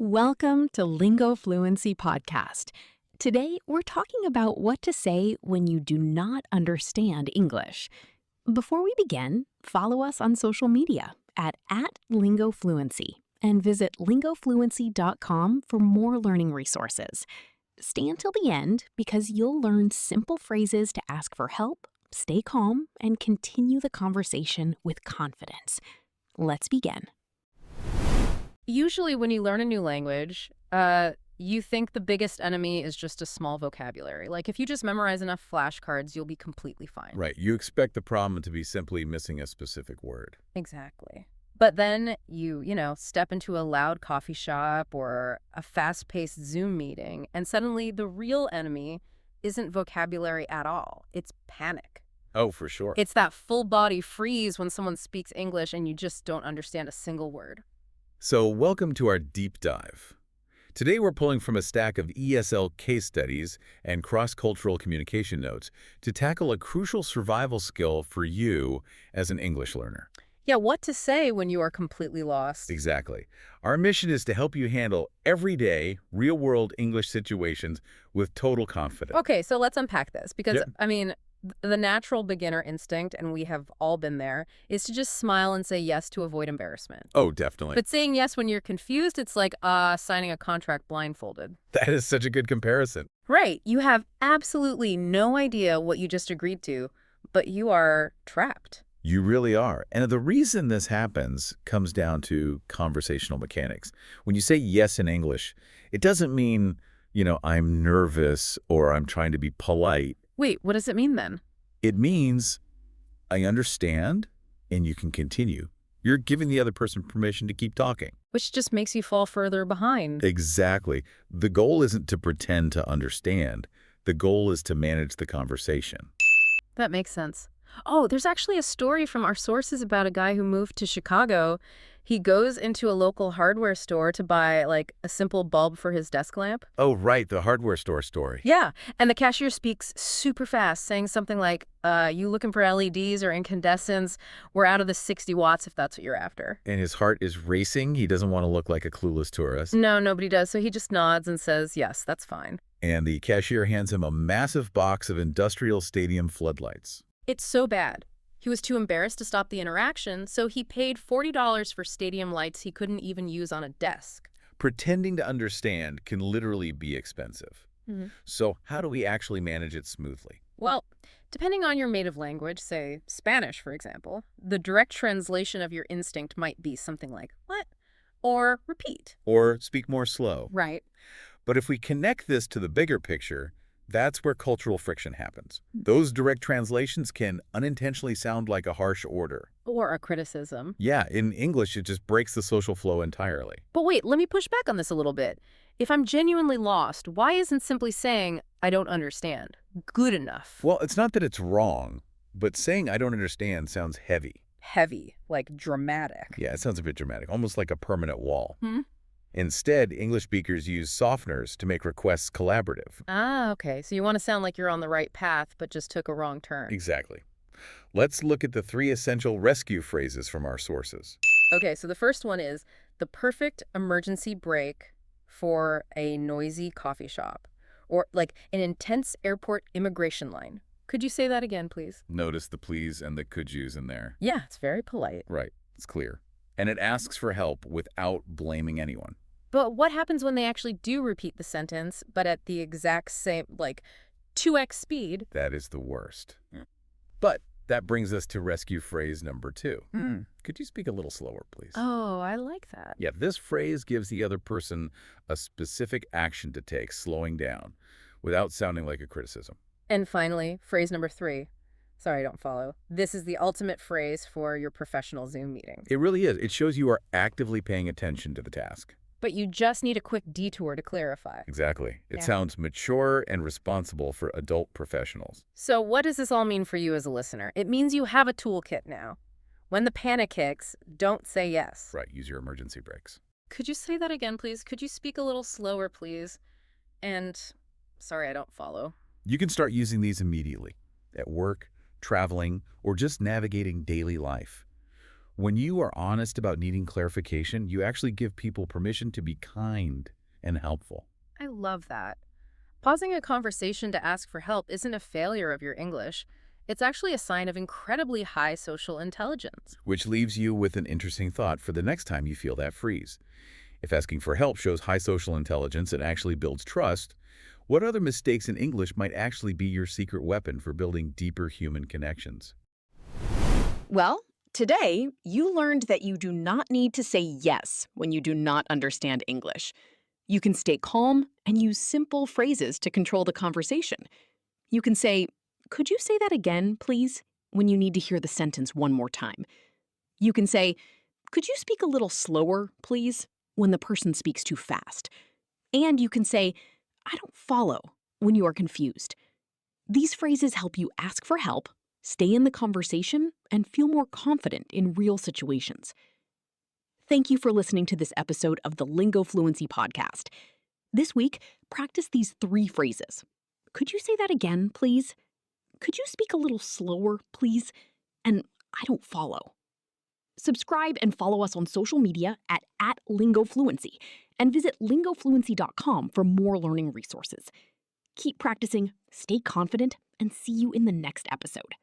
Welcome to LingoFluency Podcast. Today, we're talking about what to say when you do not understand English. Before we begin, follow us on social media at @LingoFluency and visit lingofluency.com for more learning resources. Stay until the end because you'll learn simple phrases to ask for help, stay calm, and continue the conversation with confidence. Let's begin. Usually when you learn a new language, you think the biggest enemy is just a small vocabulary. Like if you just memorize enough flashcards, you'll be completely fine. Right. You expect the problem to be simply missing a specific word. Exactly. But then you step into a loud coffee shop or a fast-paced Zoom meeting, and suddenly the real enemy isn't vocabulary at all. It's panic. Oh, for sure. It's that full body freeze when someone speaks English and you just don't understand a single word. So welcome to our deep dive. Today we're pulling from a stack of ESL case studies and cross-cultural communication notes to tackle a crucial survival skill for you as an English learner. Yeah, what to say when you are completely lost. Exactly. Our mission is to help you handle everyday, real-world English situations with total confidence. Okay, so let's unpack this because, Yep. The natural beginner instinct, and we have all been there, is to just smile and say yes to avoid embarrassment. Oh, definitely. But saying yes when you're confused, it's like signing a contract blindfolded. That is such a good comparison. Right. You have absolutely no idea what you just agreed to, but you are trapped. You really are. And the reason this happens comes down to conversational mechanics. When you say yes in English, it doesn't mean, I'm nervous or I'm trying to be polite. Wait, what does it mean then? It means I understand and you can continue. You're giving the other person permission to keep talking. Which just makes you fall further behind. Exactly. The goal isn't to pretend to understand. The goal is to manage the conversation. That makes sense. Oh, there's actually a story from our sources about a guy who moved to Chicago. He goes into a local hardware store to buy, a simple bulb for his desk lamp. Oh, right, the hardware store story. Yeah, and the cashier speaks super fast, saying something like, you looking for LEDs or incandescents? We're out of the 60 watts if that's what you're after. And his heart is racing. He doesn't want to look like a clueless tourist. No, nobody does, so he just nods and says, yes, that's fine. And the cashier hands him a massive box of industrial stadium floodlights. It's so bad. He was too embarrassed to stop the interaction, so he paid $40 for stadium lights he couldn't even use on a desk. Pretending to understand can literally be expensive. Mm-hmm. So how do we actually manage it smoothly? Well, depending on your native language, say Spanish, for example, the direct translation of your instinct might be something like, what? Or repeat. Or speak more slow. Right. But if we connect this to the bigger picture, that's where cultural friction happens. Those direct translations can unintentionally sound like a harsh order. Or a criticism. Yeah, in English, it just breaks the social flow entirely. But wait, let me push back on this a little bit. If I'm genuinely lost, why isn't simply saying, I don't understand, good enough? Well, it's not that it's wrong, but saying I don't understand sounds heavy. Heavy, like dramatic. Yeah, it sounds a bit dramatic, almost like a permanent wall. Hmm? Instead, English speakers use softeners to make requests collaborative. Ah, okay. So you want to sound like you're on the right path, but just took a wrong turn. Exactly. Let's look at the 3 essential rescue phrases from our sources. Okay, so the first one is the perfect emergency break for a noisy coffee shop, or like an intense airport immigration line. Could you say that again, please? Notice the please and the could yous in there. Yeah, it's very polite. Right, it's clear. And it asks for help without blaming anyone. But what happens when they actually do repeat the sentence, but at the exact same, 2x speed? That is the worst. But that brings us to rescue phrase number 2. Could you speak a little slower, please? Oh, I like that. Yeah, this phrase gives the other person a specific action to take, slowing down, without sounding like a criticism. And finally, phrase number 3. Sorry, I don't follow. This is the ultimate phrase for your professional Zoom meeting. It really is. It shows you are actively paying attention to the task. But you just need a quick detour to clarify. Exactly. It Yeah. sounds mature and responsible for adult professionals. So what does this all mean for you as a listener? It means you have a toolkit now. When the panic hits, don't say yes. Right, use your emergency brakes. Could you say that again, please? Could you speak a little slower, please? And, sorry, I don't follow. You can start using these immediately, at work, traveling, or just navigating daily life. When you are honest about needing clarification, you actually give people permission to be kind and helpful. I love that. Pausing a conversation to ask for help isn't a failure of your English. It's actually a sign of incredibly high social intelligence. Which leaves you with an interesting thought for the next time you feel that freeze. If asking for help shows high social intelligence and actually builds trust, what other mistakes in English might actually be your secret weapon for building deeper human connections? Well, today you learned that you do not need to say yes when you do not understand English. You can stay calm and use simple phrases to control the conversation. You can say, "Could you say that again, please?" when you need to hear the sentence one more time. You can say, "Could you speak a little slower, please?" when the person speaks too fast. And you can say, "I don't follow," when you are confused. These phrases help you ask for help, stay in the conversation, and feel more confident in real situations. Thank you for listening to this episode of the LingoFluency Podcast. This week, practice these 3 phrases. Could you say that again, please? Could you speak a little slower, please? And I don't follow. Subscribe and follow us on social media at @LingoFluency and visit lingofluency.com for more learning resources. Keep practicing, stay confident, and see you in the next episode.